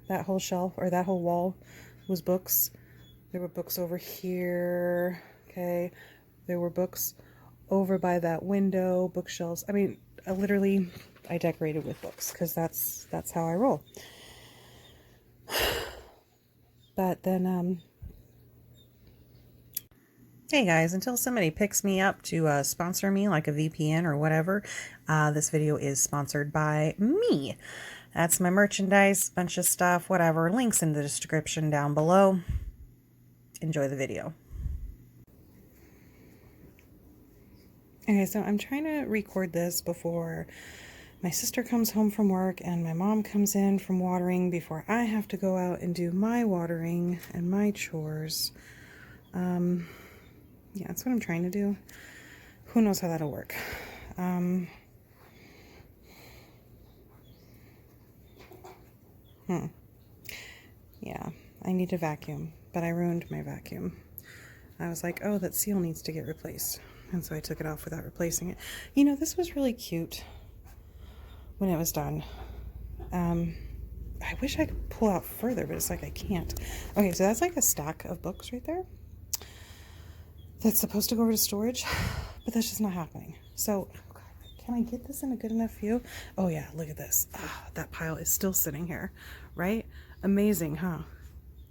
That whole shelf, or that whole wall, was books. There were books over here. Okay. There were books over by that window, bookshelves. I mean, I decorated with books because that's how I roll. But then, hey guys, until somebody picks me up to sponsor me like a VPN or whatever, this video is sponsored by me. That's my merchandise, bunch of stuff, whatever. Links in the description down below. Enjoy the video. Okay, so I'm trying to record this before my sister comes home from work and my mom comes in from watering, before I have to go out and do my watering and my chores. Yeah, that's what I'm trying to do. Who knows how that'll work. Yeah, I need to vacuum, but I ruined my vacuum. I was like, oh, that seal needs to get replaced. And so I took it off without replacing it. You know, this was really cute when it was done. I wish I could pull out further, but it's like I can't. Okay, so that's like a stack of books right there. That's supposed to go over to storage, but that's just not happening. So, can I get this in a good enough view? Oh yeah, look at this. That pile is still sitting here, right? Amazing, huh?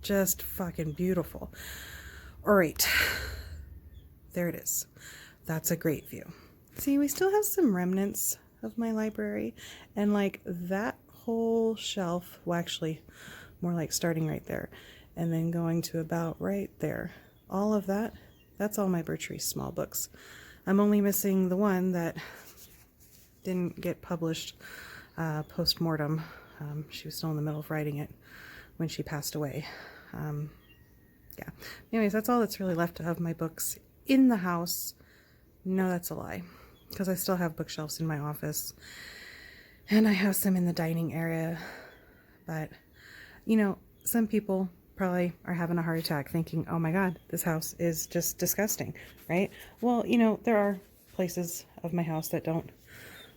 Just fucking beautiful. All right, there it is. That's a great view. See, we still have some remnants of my library, and like that whole shelf, well actually more like starting right there and then going to about right there, all of that, that's all my Birch Reese small books. I'm only missing the one that didn't get published post-mortem. She was still in the middle of writing it when she passed away. Yeah, anyways, that's all that's really left of my books in the house. No, that's a lie, because I still have bookshelves in my office and I have some in the dining area. But you know, some people probably are having a heart attack thinking, oh my god, this house is just disgusting, right? Well, you know, there are places of my house that don't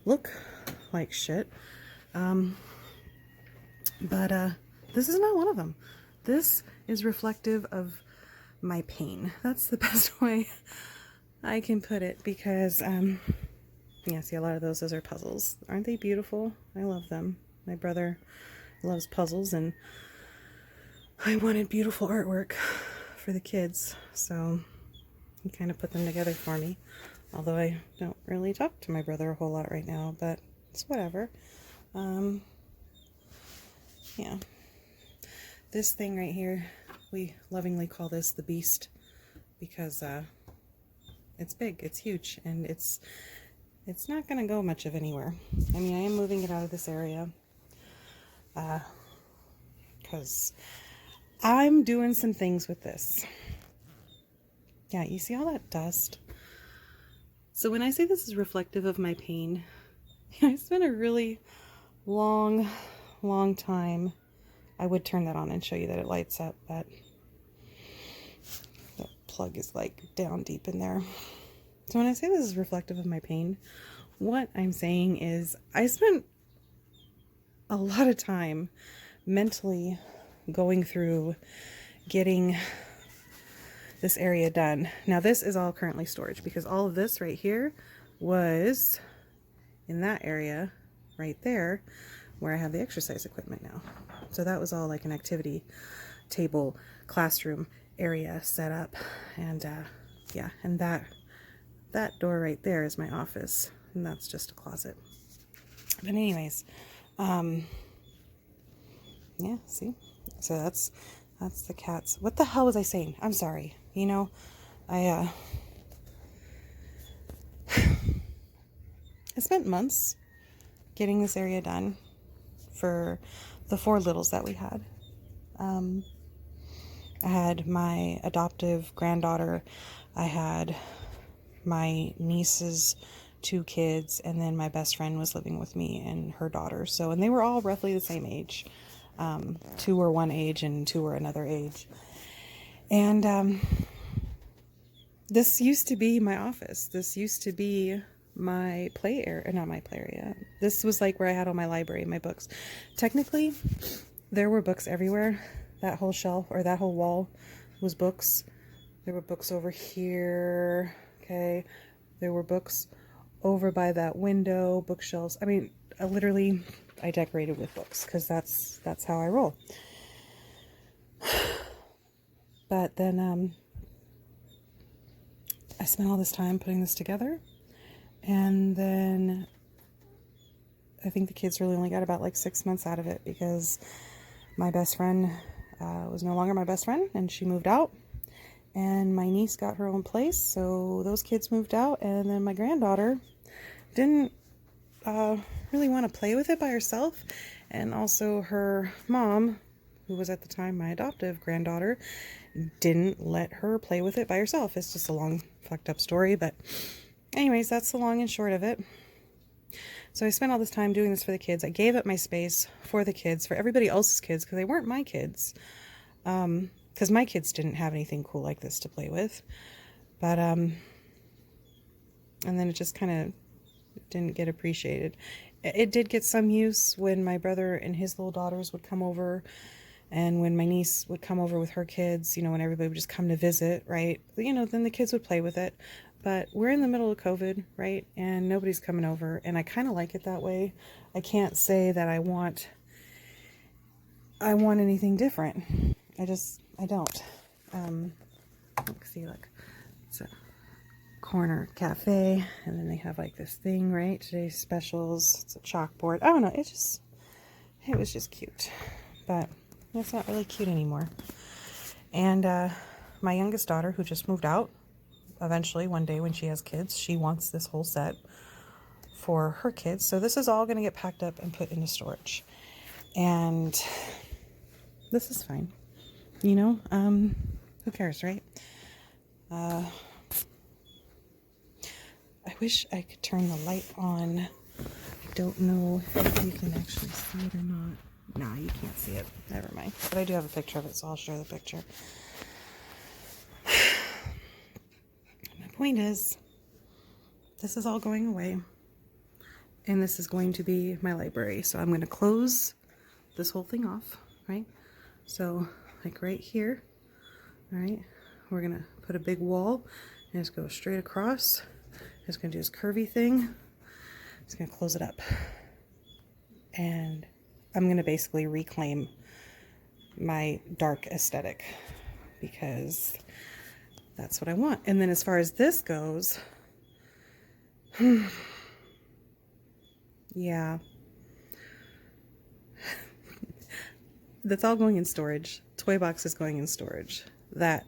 look like shit, but this is not one of them. This is reflective of my pain. That's the best way I can put it, because yeah, see, a lot of those are puzzles. Aren't they beautiful? I love them. My brother loves puzzles, and I wanted beautiful artwork for the kids, so he kind of put them together for me. Although I don't really talk to my brother a whole lot right now, but it's whatever. Yeah. This thing right here, we lovingly call this the Beast, because it's big, it's huge, and it's not going to go much of anywhere. I mean, I am moving it out of this area because I'm doing some things with this. Yeah, you see all that dust? So when I say this is reflective of my pain, I spent a really long time. I would turn that on and show you that it lights up, but the plug is like down deep in there. So when I say this is reflective of my pain, what I'm saying is I spent a lot of time mentally going through getting this area done. Now this is all currently storage, because all of this right here was in that area right there where I have the exercise equipment now. So that was all like an activity table, classroom area set up, and yeah, and that door right there is my office, and that's just a closet. But anyways, yeah, see? So that's the cats. What the hell was I saying? I'm sorry. You know, I spent months getting this area done for the 4 littles that we had. I had my adoptive granddaughter, I had my niece's 2 kids, and then my best friend was living with me and her daughter. So, and they were all roughly the same age. 2 were one age and 2 were another age. And this used to be my office. This used to be my play area, not my play area. This was like where I had all my library, my books. Technically, there were books everywhere. That whole shelf or that whole wall was books. There were books over here. Okay. There were books over by that window, bookshelves. I mean, I decorated with books because that's how I roll. But then I spent all this time putting this together, and then I think the kids really only got about like 6 months out of it because my best friend was no longer my best friend, and she moved out, and my niece got her own place, so those kids moved out, and then my granddaughter didn't really want to play with it by herself, and also her mom, who was at the time my adoptive granddaughter, didn't let her play with it by herself. It's just a long fucked up story, but anyways, that's the long and short of it. So I spent all this time doing this for the kids. I gave up my space for the kids, for everybody else's kids, because they weren't my kids, because my kids didn't have anything cool like this to play with. But and then it just kind of didn't get appreciated. It did get some use when my brother and his little daughters would come over, and when my niece would come over with her kids, when everybody would just come to visit, right? Then the kids would play with it. But we're in the middle of COVID, right? And nobody's coming over, and I kind of like it that way. I can't say that I want anything different. I don't. Look, it's a corner cafe, and then they have like this thing, right? Today's specials. It's a chalkboard. I don't know. It was just cute, but it's not really cute anymore. And my youngest daughter, who just moved out, eventually one day when she has kids, she wants this whole set for her kids. So this is all going to get packed up and put into storage. And this is fine. Who cares, right? I wish I could turn the light on. I don't know if you can actually see it or not. Nah, you can't see it. Never mind. But I do have a picture of it, so I'll show the picture. My point is, this is all going away. And this is going to be my library. So I'm going to close this whole thing off, right? So, like right here, all right? We're going to put a big wall and just go straight across. Just going to do this curvy thing. Just going to close it up. And I'm going to basically reclaim my dark aesthetic because that's what I want. And then as far as this goes, yeah, that's all going in storage. Toy box is going in storage. That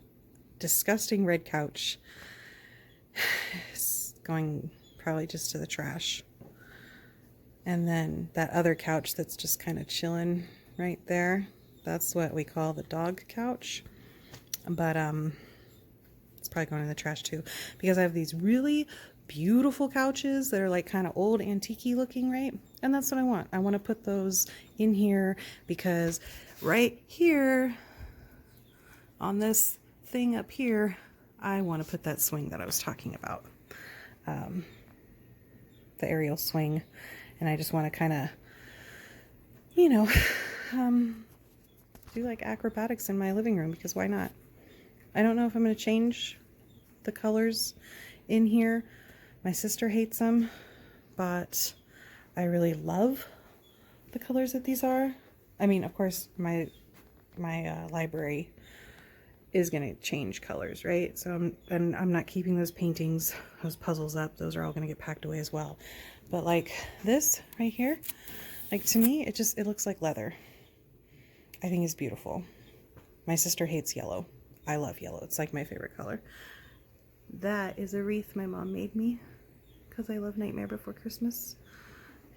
disgusting red couch is going probably just to the trash. And then that other couch that's just kind of chilling right there, that's what we call the dog couch. But it's probably going in the trash too, because I have these really beautiful couches that are like kind of old antique-y looking, right? And that's what I want. I want to put those in here because right here on this thing up here, I want to put that swing that I was talking about, the aerial swing. And I just want to kind of, do like acrobatics in my living room, because why not? I don't know if I'm going to change the colors in here. My sister hates them, but I really love the colors that these are. I mean, of course, my library is going to change colors, right? So I'm not keeping those paintings, those puzzles up. Those are all going to get packed away as well. But like this right here, like to me, it looks like leather. I think it's beautiful. My sister hates yellow. I love yellow. It's like my favorite color. That is a wreath my mom made me because I love Nightmare Before Christmas.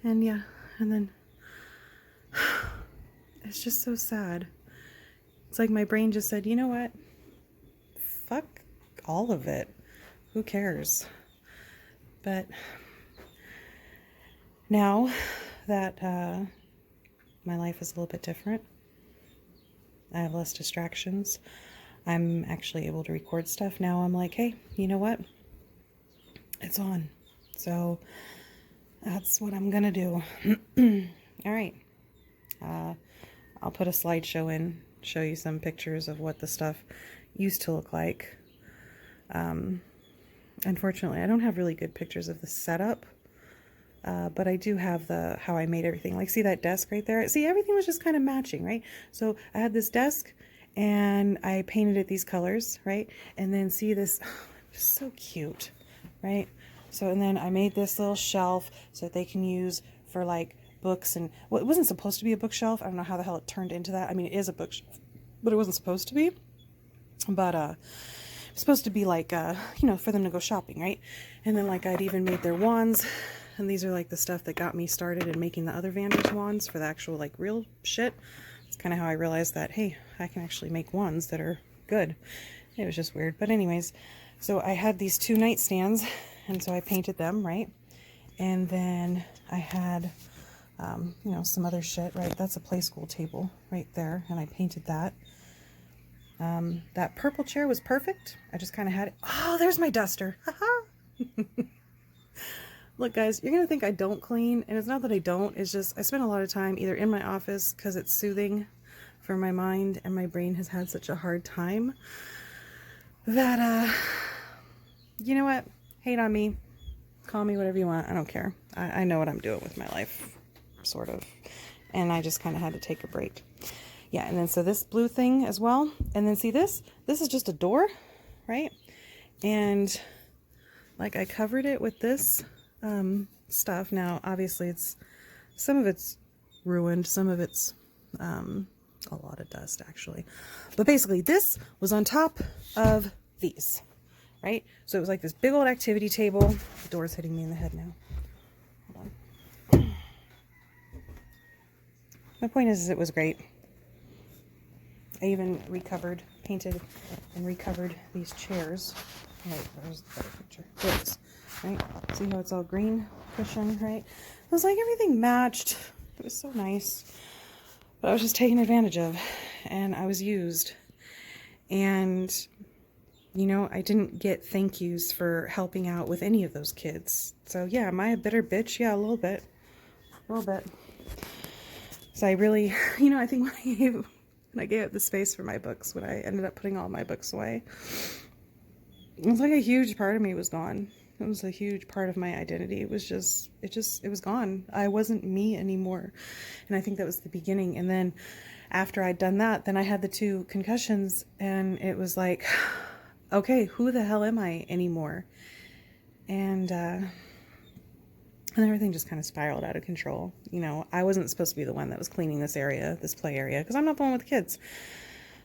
And yeah, and then it's just so sad. It's like my brain just said, you know what? Fuck all of it. Who cares? But now that my life is a little bit different, I have less distractions. I'm actually able to record stuff now. I'm like, hey, you know what? It's on. So that's what I'm gonna do. All right. I'll put a slideshow in, show you some pictures of what the stuff used to look like. Unfortunately, I don't have really good pictures of the setup, but I do have how I made everything. Like, see that desk right there? See, everything was just kind of matching, right? So I had this desk and I painted it these colors, right? And then see this, so cute, right? So, and then I made this little shelf so that they can use for like books, and well, it wasn't supposed to be a bookshelf. I don't know how the hell it turned into that. I mean, it is a bookshelf, but it wasn't supposed to be. But it's supposed to be like you know, for them to go shopping, right? And then like I'd even made their wands, and these are like the stuff that got me started in making the other Vanders wands for the actual like real shit. It's kind of how I realized that, hey, I can actually make wands that are good. It was just weird, but anyways, so I had these 2 nightstands, and so I painted them, right? And then I had you know, some other shit, right? That's a play school table right there, and I painted that. That purple chair was perfect. I just kind of had it. Oh, there's my duster. Look, guys, you're going to think I don't clean, and it's not that I don't. It's just I spend a lot of time either in my office because it's soothing for my mind, and my brain has had such a hard time that, you know what? Hate on me. Call me whatever you want. I don't care. I know what I'm doing with my life, sort of. And I just kind of had to take a break. Yeah, and then so this blue thing as well. And then see this? This is just a door, right? And like I covered it with this stuff. Now, obviously, some of it's ruined. Some of it's a lot of dust, actually. But basically, this was on top of these, right? So it was like this big old activity table. The door's hitting me in the head now. Hold on. My point is it was great. I even painted and recovered these chairs. Right, there's the better picture. There it is. Right? See how it's all green cushion, right? It was like everything matched. It was so nice. But I was just taken advantage of, and I was used. And, you know, I didn't get thank yous for helping out with any of those kids. So yeah, am I a bitter bitch? Yeah, a little bit. A little bit. So I really, you know, I think when I gave up the space for my books, when I ended up putting all my books away, it was like a huge part of me was gone. It was a huge part of my identity. It was gone. I wasn't me anymore. And I think that was the beginning. And then after I'd done that, then I had the 2 concussions, and it was like, okay, who the hell am I anymore? And everything just kind of spiraled out of control. You know, I wasn't supposed to be the one that was cleaning this area, this play area, because I'm not the one with kids.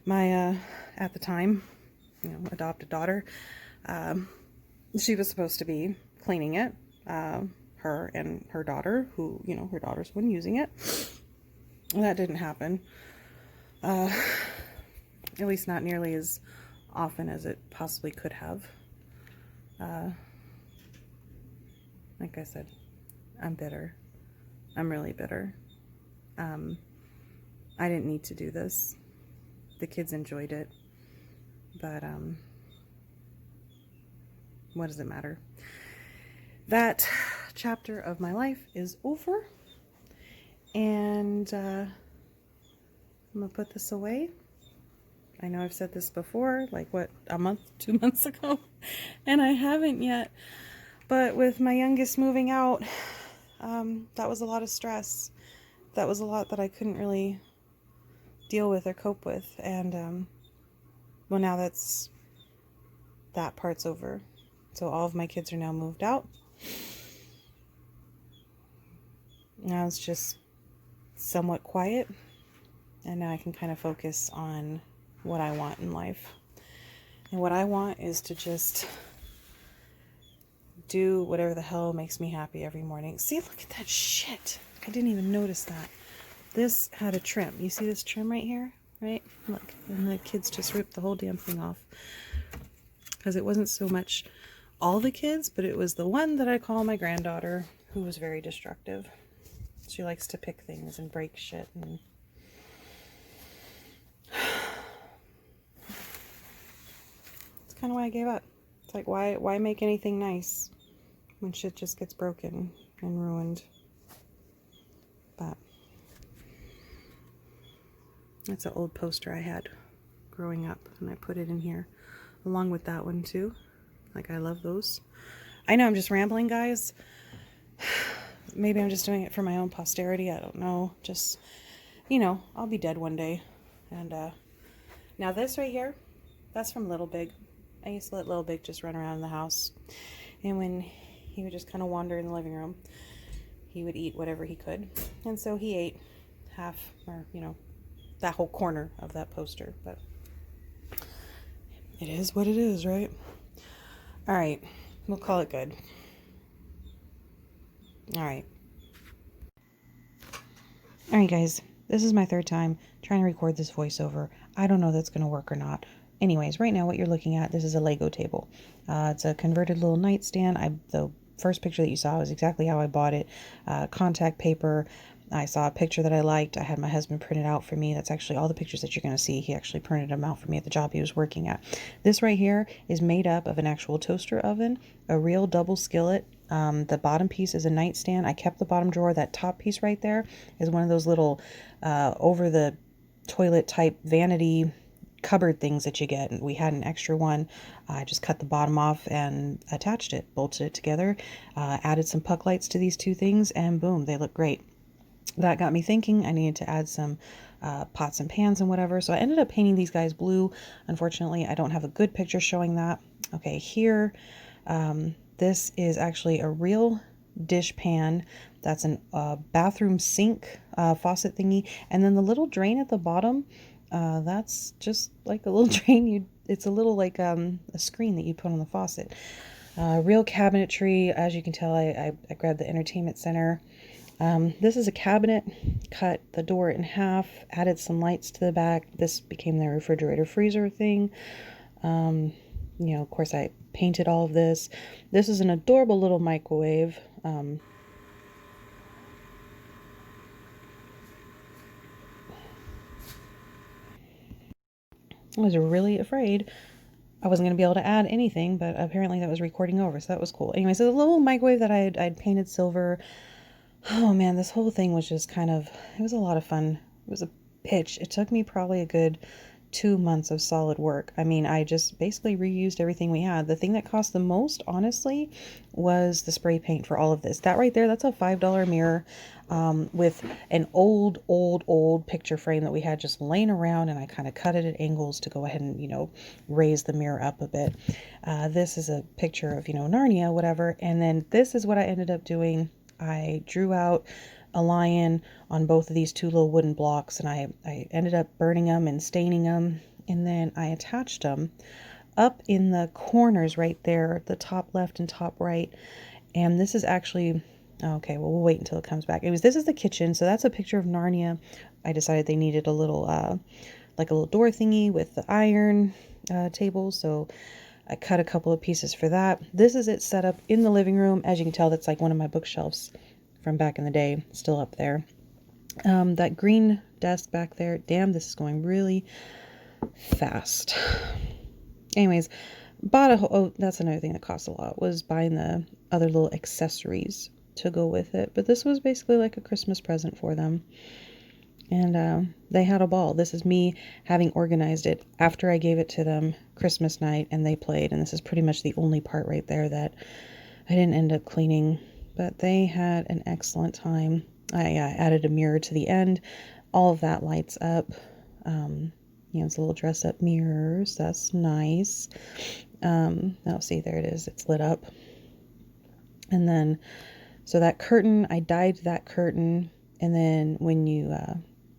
My, at the time, you know, adopted daughter, she was supposed to be cleaning it, her and her daughter, who, you know, her daughter's the one using it. And that didn't happen. At least not nearly as often as it possibly could have. Like I said, I'm bitter. I'm really bitter. I didn't need to do this. The kids enjoyed it. But, what does it matter? That chapter of my life is over. And, I'm gonna put this away. I know I've said this before, like what, a month, 2 months ago? And I haven't yet. But with my youngest moving out, that was a lot of stress. That was a lot that I couldn't really deal with or cope with. And, well, now that part's over. So all of my kids are now moved out. Now it's just somewhat quiet. And now I can kind of focus on what I want in life. And what I want is to just do whatever the hell makes me happy every morning. See, look at that shit. I didn't even notice that. This had a trim. You see this trim right here? Right? Look. And the kids just ripped the whole damn thing off. Because it wasn't so much all the kids, but it was the one that I call my granddaughter, who was very destructive. She likes to pick things and break shit. And it's kind of why I gave up. It's like, why make anything nice when shit just gets broken and ruined? But That's an old poster I had growing up, and I put it in here along with that one too. Like, I love those. I know I'm just rambling, guys. Maybe I'm just doing it for my own posterity. I don't know. Just, you know, I'll be dead one day. And now this right here, that's from Little Big. I used to let Little Big just run around in the house. And when he would just kind of wander in the living room, he would eat whatever he could. And so he ate half, or, you know, that whole corner of that poster. But it is what it is, right? All right. We'll call it good. All right. All right, guys. This is my third time trying to record this voiceover. I don't know if that's going to work or not. Anyways, right now what you're looking at, this is a Lego table. It's a converted little nightstand. The first picture that you saw was exactly how I bought it. Contact paper. I saw a picture that I liked. I had my husband print it out for me. That's actually all the pictures that you're going to see. He actually printed them out for me at the job he was working at. This right here is made up of an actual toaster oven, a real double skillet. The bottom piece is a nightstand. I kept the bottom drawer. That top piece right there is one of those little over the toilet type vanity cupboard things that you get. And we had an extra one. I just cut the bottom off and attached it, bolted it together, added some puck lights to these two things, and boom, they look great. That got me thinking I needed to add some pots and pans and whatever. So I ended up painting these guys blue. Unfortunately, I don't have a good picture showing that. Okay, here, this is actually a real dish pan. That's a bathroom sink faucet thingy. And then the little drain at the bottom, that's just like a little drain. It's a little like a screen that you put on the faucet. Real cabinetry. As you can tell, I grabbed the entertainment center. This is a cabinet, cut the door in half, added some lights to the back. This became the refrigerator freezer thing. You know, of course, I painted all of this. This is an adorable little microwave. I was really afraid I wasn't going to be able to add anything, but apparently that was recording over, so that was cool. Anyway, so the little microwave that I'd painted silver. Oh man, this whole thing was just kind of, it was a lot of fun. It was a pitch. It took me probably a good 2 months of solid work. I mean, I just basically reused everything we had. The thing that cost the most, honestly, was the spray paint for all of this. That right there, that's a $5 mirror with an old picture frame that we had just laying around, and I kind of cut it at angles to go ahead and, you know, raise the mirror up a bit. This is a picture of, you know, Narnia, whatever. And then this is what I ended up doing. I drew out a lion on both of these two little wooden blocks, and I ended up burning them and staining them, and then I attached them up in the corners right there, the top left and top right. And this is actually, okay, well, we'll wait until it comes back. This is the kitchen, so that's a picture of Narnia. I decided they needed a little like a little door thingy with the iron table, so I cut a couple of pieces for that. This is it set up in the living room. As you can tell, that's like one of my bookshelves from back in the day, still up there. That green desk back there, damn, this is going really fast. Anyways, oh, that's another thing that cost a lot, was buying the other little accessories to go with it. But this was basically like a Christmas present for them. And they had a ball. This is me having organized it after I gave it to them Christmas night, and they played. And this is pretty much the only part right there that I didn't end up cleaning. But they had an excellent time. I added a mirror to the end. All of that lights up. You know, it's a little dress-up mirrors. That's nice. Oh, see, there it is. It's lit up. And then, so that curtain, I dyed that curtain. And then when you...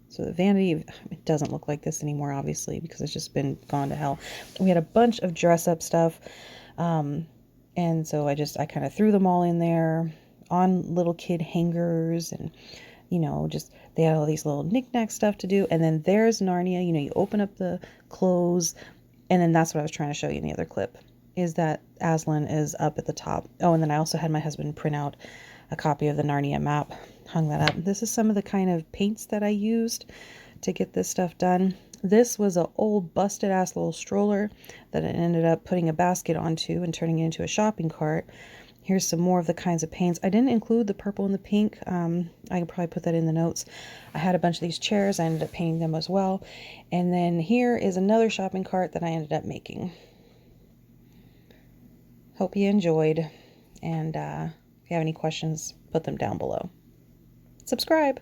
So the vanity, it doesn't look like this anymore, obviously, because it's just been gone to hell. We had a bunch of dress-up stuff. And so I kind of threw them all in there on little kid hangers, and, you know, just, they had all these little knick-knack stuff to do. And then there's Narnia. You know, you open up the clothes, and then that's what I was trying to show you in the other clip, is that Aslan is up at the top. Oh, and then I also had my husband print out a copy of the Narnia map, hung that up. This is some of the kind of paints that I used to get this stuff done. This was an old busted ass little stroller that I ended up putting a basket onto and turning it into a shopping cart. Here's some more of the kinds of paints. I didn't include the purple and the pink. I can probably put that in the notes. I had a bunch of these chairs. I ended up painting them as well. And then here is another shopping cart that I ended up making. Hope you enjoyed. And if you have any questions, put them down below. Subscribe.